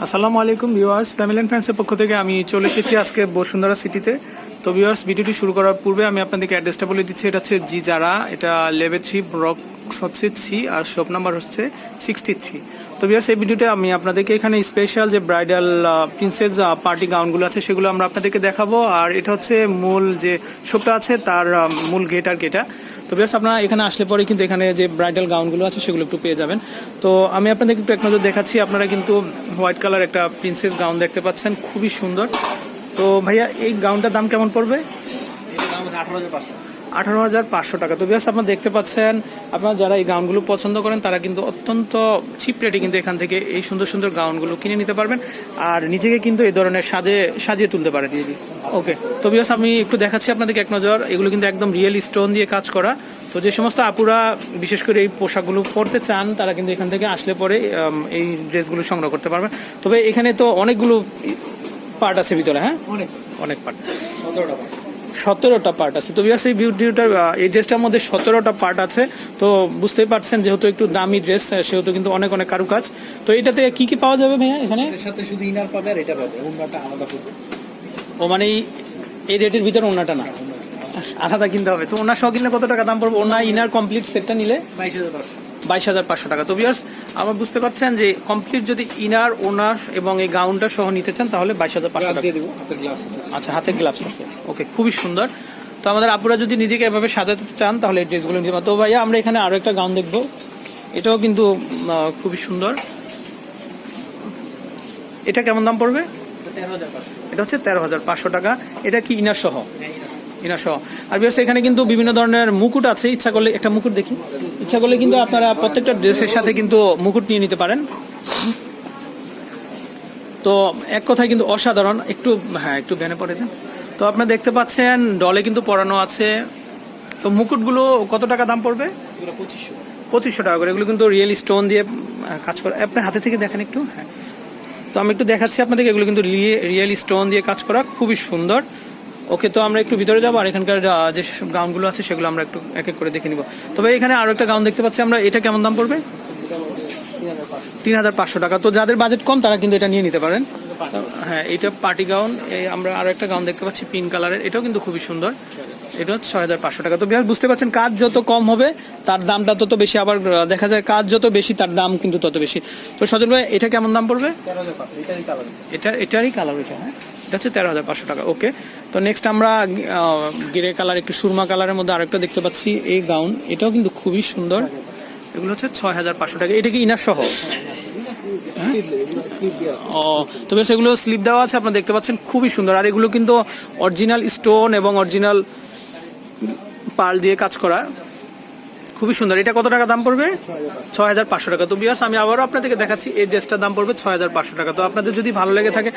আসসালামু আলাইকুম viewers, family and ফ্রেন্ডসের পক্ষ থেকে আমি চলে এসেছি আজকে বসুন্ধরা সিটিতে। তো ভিউয়ার্স, ভিডিওটি শুরু করার পূর্বে আমি আপনাদেরকে অ্যাড্রেসটা বলে দিচ্ছি। এটা হচ্ছে জি জারা, এটা লেভেল 3 ব্লকস হচ্ছে সি, আর শপ নাম্বার হচ্ছে 63। তো ভিউয়ার্স, এই ভিডিওতে আমি আপনাদেরকে এখানে স্পেশাল যে ব্রাইডাল প্রিন্সেস পার্টি গাউনগুলো আছে সেগুলো আমরা আপনাদেরকে দেখাবো। আর এটা হচ্ছে মূল যে শপটা আছে তার মূল গেট আর গেটা। তো বেশ, আপনারা এখানে আসলে পরে কিন্তু এখানে যে ব্রাইডাল গাউনগুলো আছে সেগুলো একটু পেয়ে যাবেন। তো আমি আপনাদেরকে একটু এক নজর দেখাচ্ছি। আপনারা কিন্তু হোয়াইট কালার একটা প্রিন্সেস গাউন দেখতে পাচ্ছেন, খুবই সুন্দর। তো ভাইয়া, এই গাউনটার দাম কেমন পড়বে? 18,500 টাকা। তো বেশ, আপনারা দেখতে পাচ্ছেন, আপনারা যারা এই গাউনগুলো পছন্দ করেন তারা কিন্তু অত্যন্ত চিপ রেটে কিন্তু এখান থেকে এই সুন্দর সুন্দর গাউনগুলো কিনে নিতে পারবেন আর নিজেকে কিন্তু এই ধরনের সাজিয়ে তুলতে পারেন। ওকে, তো বেশ, আমি একটু দেখাচ্ছি আপনাদেরকে এক নজর। এগুলো কিন্তু একদম রিয়েল স্টোন দিয়ে কাজ করা। তো যে সমস্ত আপুরা বিশেষ করে এই পোশাকগুলো পরতে চান তারা কিন্তু এখান থেকে আসলে পরে এই ড্রেসগুলো সংগ্রহ করতে পারবেন। তবে এখানে তো অনেকগুলো পার্ট আছে ভিতরে, হ্যাঁ, অনেক পার্ট, 17টা পার্ট আছে। তো বিয়াস, এই ভিডিওটার এই ড্রেসটার মধ্যে 17টা পার্ট আছে। তো বুঝতেই পারছেন, যেহেতু একটু দামি ড্রেস সেহেতু কিন্তু অনেক অনেক কারুকাজ। তো এটাতে কি কি পাওয়া যাবে ভাইয়া? এখানে এর সাথে শুধু ইনার পাবে আর এটা পাবে, ওন্নাটা আলাদা পড়বে। ও মানে এই রেটের ভিতরে ওনাটা না, আলাদা কিনতে হবে। তো ওনার সহ কিনলে কত টাকা দাম পড়বে? ওনার ইনার কমপ্লিট সেটটা নিলে 22,500 টাকা। তো বিয়ার্স, আমার বুঝতে পারছেন যে কমপ্লিট যদি ইনার, ওনার এবং এই গাউনটা সহ নিতে চান তাহলে 22,500 টাকা। আচ্ছা, হাতে গ্লাভস আছে। ওকে, খুবই সুন্দর। তো আমাদের আপুরা যদি নিজেকে এভাবে সাজাতে চান তাহলে এই ড্রেসগুলো নিতে পারেন। তো ভাইয়া, আমরা এখানে আরও একটা গাউন দেখবো, এটাও কিন্তু খুবই সুন্দর। এটা কেমন দাম পড়বে? এটা হচ্ছে 13,500 টাকা। এটা কি ইনার সহ? ইনার সহ। আর বিশেষ এখানে কিন্তু বিভিন্ন ধরনের মুকুট আছে। ইচ্ছা করলে একটা মুকুট দেখি, ইচ্ছা করলে কিন্তু আপনারা প্রত্যেকটা ড্রেসের সাথে কিন্তু মুকুট নিয়ে নিতে পারেন। তো এক কথায় কিন্তু অসাধারণ। একটু ভ্যানে পড়ে দেন। তো আপনারা দেখতে পাচ্ছেন ডলে কিন্তু পরানো আছে। তো মুকুটগুলো কত টাকা দাম পড়বে? 2500 টাকা করে। এগুলো কিন্তু রিয়েল স্টোন দিয়ে কাজ করে। আপনার হাতে থেকে দেখেন একটু। হ্যাঁ, তো আমি একটু দেখাচ্ছি আপনাদেরকে। এগুলো কিন্তু রিয়েল স্টোন দিয়ে কাজ করা, খুবই সুন্দর। ওকে, তো আমরা একটু ভিতরে যাবো আর এখানকার যে গাউনগুলো আছে সেগুলো আমরা একটু এক এক করে দেখে নিব। তবে এখানে আরও একটা গাউন দেখতে পাচ্ছি আমরা, এটা কেমন দাম পড়বে? 3,500 টাকা। তো যাদের বাজেট কম তারা কিন্তু এটা নিয়ে নিতে পারেন। হ্যাঁ, এটা পার্টি গাউন। আমরা আরও একটা গাউন দেখতে পাচ্ছি পিঙ্ক কালারের, এটাও কিন্তু খুবই সুন্দর। এটা হচ্ছে 6,500 টাকা। তো বিহার, বুঝতে পারছেন, কাজ যত কম হবে তার দামটা তত বেশি। আবার দেখা যায় কাজ যত বেশি তার দাম কিন্তু তত বেশি। তো সজল ভাই, এটা কেমন দাম পড়বে? এটারই কালার এটা, হ্যাঁ, এটা হচ্ছে 13,500 টাকা। ওকে, তো নেক্সট আমরা গ্রে কালার, একটু সুরমা কালারের মধ্যে আরেকটা দেখতে পাচ্ছি এই গাউন, এটাও কিন্তু খুবই সুন্দর। এগুলো হচ্ছে 6,500 টাকা। এটা কি ইনার সহ? ও, তবে সেগুলো স্লিপ দেওয়া আছে, আপনারা দেখতে পাচ্ছেন, খুবই সুন্দর। আর এগুলো কিন্তু অরিজিনাল স্টোন এবং অরিজিনাল পার্ল দিয়ে কাজ করা, খুবই সুন্দর। এটা কত টাকা দাম পড়বে? 6,500 টাকা। তো বিয়াস, আমি আবারও আপনাদেরকে দেখাচ্ছি, এই ড্রেসটার দাম পড়বে 6,500 টাকা। তো আপনাদের যদি ভালো লেগে থাকে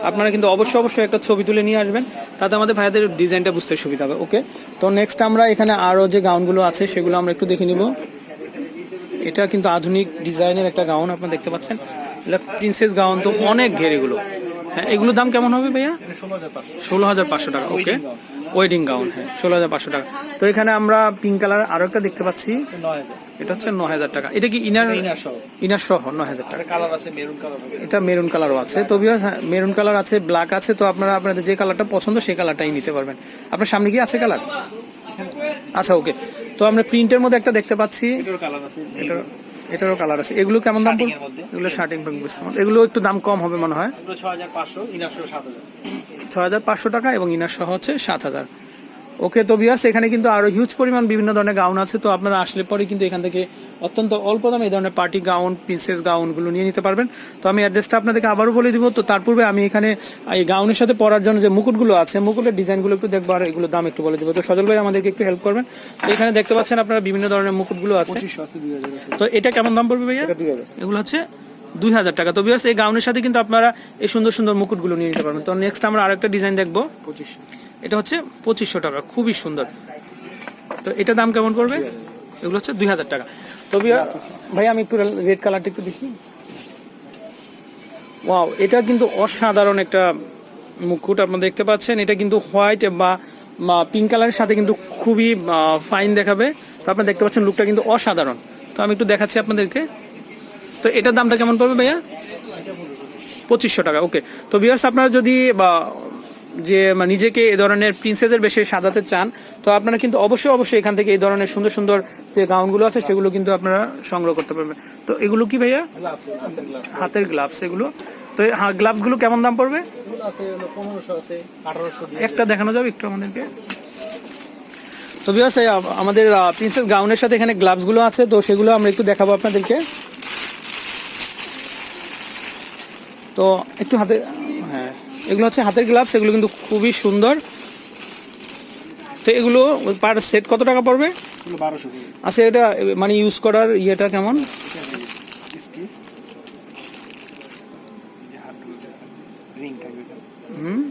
আপনারা কিন্তু অবশ্যই একটা ছবি তুলে নিয়ে আসবেন, তাতে আমাদের ভাইয়াদের ডিজাইনটা বুঝতে সুবিধা হবে। ওকে, তো নেক্সট আমরা এখানে আরও যে গাউনগুলো আছে সেগুলো আমরা একটু দেখে নিব। এটা কিন্তু আধুনিক ডিজাইনের একটা গাউন, আপনারা দেখতে পাচ্ছেন। এটা প্রিন্সেস গাউন, তো অনেক ঘের এগুলো। হ্যাঁ, এগুলোর দাম কেমন হবে ভাইয়া? 16,500 টাকা। ওকে, ওয়েডিং গাউন, হ্যাঁ, 16,500 টাকা। তো এখানে আমরা পিঙ্ক কালার আরো একটা দেখতে পাচ্ছি, এটা হচ্ছে 9,000 টাকা। এটা কি ইনার সহ 9,000 টাকা। এটা মেরুন কালারও আছে। তো মেরুন কালার আছে, ব্ল্যাক আছে। তো আপনারা আপনাদের যে কালারটা পছন্দ সেই কালারটাই নিতে পারবেন। আপনার সামনে কি আছে কালার? আচ্ছা, ওকে। তো আমরা প্রিন্টের মধ্যে একটা দেখতে পাচ্ছি, এটারও কালার আছে। এগুলো কেমন দাম পড়বে? এগুলো শার্টিং, এগুলো একটু দাম কম হবে মনে হয়। 6,500 টাকা এবং ইনার সহ হচ্ছে 7,000। ওকে, তো বিয়াস, এখানে কিন্তু আরো হিউজ পরিমাণ বিভিন্ন ধরনের গাউন আছে। তো আপনারা আসলে পরে কিন্তু এখান থেকে অত্যন্ত অল্প দামে এই ধরনের পার্টি গাউন, প্রিন্সেস গাউনগুলো নিয়ে নিতে পারবেন। তো আমি অ্যাড্রেসটা আপনাদেরকে আবারও বলে দিব। তো তার পূর্বে আমি এখানে এই গাউনের সাথে পরার জন্য যে মুকুটগুলো আছে, মুকুটের ডিজাইনগুলো একটু দেখবো আর এগুলো দাম একটু বলে দিব। তো সজল ভাই আমাদেরকে একটু হেল্প করবেন। তো এখানে দেখতে পাচ্ছেন আপনারা বিভিন্ন ধরনের মুকুটগুলো আছে। তো এটা কেমন দাম পড়বে ভাইয়া? এগুলো হচ্ছে 2,000 টাকা। তো বিয়াস, এই গাউনের সাথে কিন্তু আপনারা এই সুন্দর সুন্দর মুকুটগুলো নিয়ে নিতে পারবেন। তো নেক্সট আমরা আরেকটা ডিজাইন দেখবো, এটা হচ্ছে 2,500 টাকা, খুবই সুন্দর। তো এটা দাম কেমন পড়বে? এগুলো হচ্ছে 2,000 টাকা। তো ভাই, আমি একটু রেড কালারটা একটু দেখি। ওয়াও, এটা কিন্তু অসাধারণ একটা মুকুট আপনারা দেখতে পাচ্ছেন। এটা কিন্তু হোয়াইট বা পিঙ্ক কালারের সাথে কিন্তু খুবই ফাইন দেখাবে। তো আপনারা দেখতে পাচ্ছেন লুকটা কিন্তু অসাধারণ। তো আমি একটু দেখাচ্ছি আপনাদেরকে। তো এটার দামটা কেমন পড়বে ভাইয়া? 2500 টাকা। ওকে, তো ভিউয়ার্স আপনারা যদি বা যে নিজেকে এই ধরনের প্রিন্সেসের বেশে সাজাতে চান, তো আপনারা কিন্তু অবশ্যই এখান থেকে এই ধরনের সুন্দর সুন্দর যে গাউনগুলো আছে সেগুলো কিন্তু আপনারা সংগ্রহ করতে পারবেন। তো এগুলো কি ভাইয়া? গ্লাভস, হাতের গ্লাভস। হাতের গ্লাভস এগুলো। তো এই গ্লাভসগুলো কেমন দাম পড়বে? এগুলো আছে হলো 1500 আছে, 1800 দিয়ে। একটা দেখানো যাবে একটু আমাদেরকে? তো ভিউয়ার্স আমাদের প্রিন্সেস গাউনের সাথে এখানে গ্লাভসগুলো আছে, তো সেগুলো আমরা একটু দেখাবো আপনাদেরকে। তো একটু হাতে, হ্যাঁ এগুলো হচ্ছে হাতের গ্লাভস, এগুলো কিন্তু খুবই সুন্দর। তো এগুলো পার সেট কত টাকা পড়বে? এগুলো 1200 করে। আচ্ছা, এটা মানে ইউজ করার ইয়েটা কেমন? স্টিচ হাত রিং থাকবে এটা। হুম,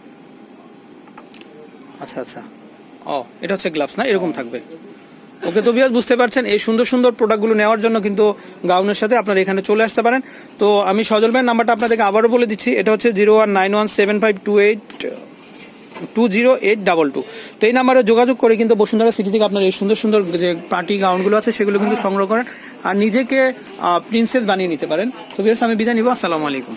আচ্ছা আচ্ছা, ও এটা হচ্ছে গ্লাভস না, এরকম থাকবে। ওকে, তো ভিউয়ার্স বুঝতে পারছেন এই সুন্দর সুন্দর প্রোডাক্টগুলো নেওয়ার জন্য কিন্তু গাউনের সাথে আপনারা এখানে চলে আসতে পারেন। তো আমি সজল ভাইয়ের নাম্বারটা আপনাদেরকে আবারও বলে দিচ্ছি, এটা হচ্ছে 019175282082। তো এই নাম্বারে যোগাযোগ করে কিন্তু বসুন্ধরা সিটি থেকে আপনার এই সুন্দর সুন্দর যে পার্টি গাউনগুলো আছে সেগুলো কিন্তু সংগ্রহ করেন আর নিজেকে প্রিন্সেস বানিয়ে নিতে পারেন। তো ভিউয়ার্স আমি বিদায় নিব, আসসালামু আলাইকুম।